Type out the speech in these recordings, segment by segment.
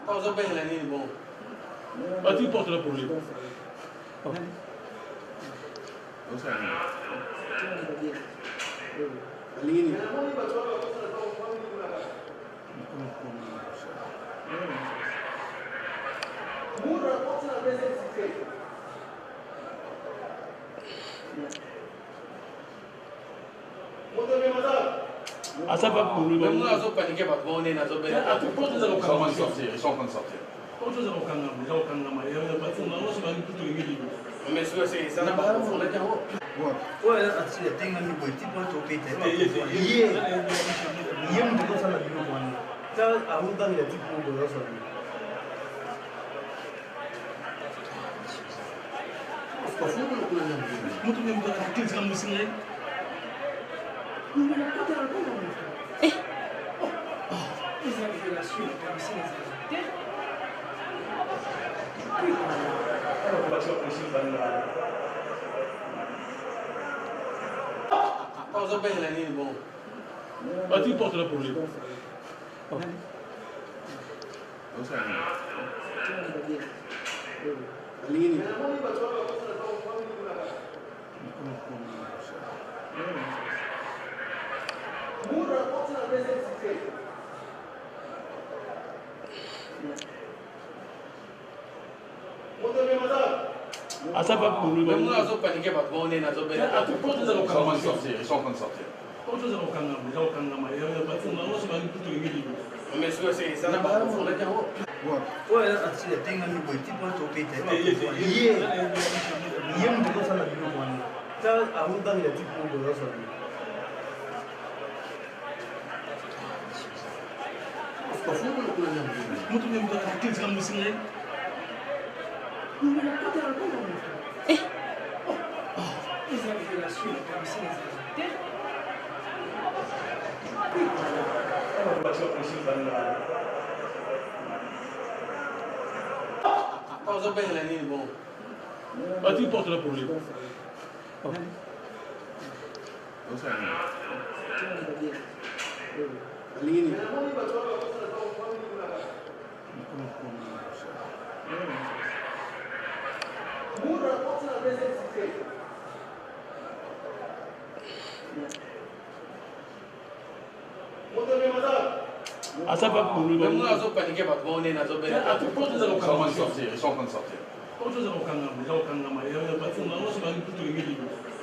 Pausa bem, Lenine, bom. Mas tu importa por ali. Aline. Asa pas pour lui. Même nous, on a paniqué parce qu'on est dans le Ils sont en train de sortir. Mais ça n'a pas de fond, là, Ouais, actually, I think I'm going to put to pay the young to go to the one. I would done the people who also. Muito mesmo que eles vão ensinar. Pausa bem, Lenine, bom. Mas tu importa por ali. Aline. Asa pas pour lui. Même nous, on a paniqué parce qu'on est dans le Ils sont en train de sortir. Mais ça n'a pas de fond, là, Ouais, actually, I think I'm going to put to pay the young to go to the one. I would done the people who also. Muito mesmo que eles vão ensinar. Pausa bem, Lenine, bom. Mas tu importa por ali. Aline. Asa pas pour lui. Même nous, on a paniqué parce qu'on est dans le Ils sont en train de sortir.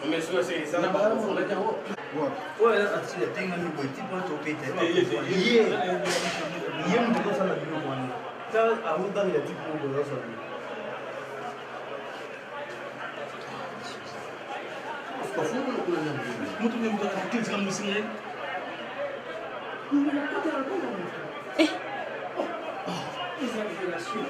Mais ça n'a pas de fond, là, Ouais, actually, I think I'm going to put to pay the young to go to the one. I would done the people who also. Muito mesmo que eles vão ensinar. Exageração,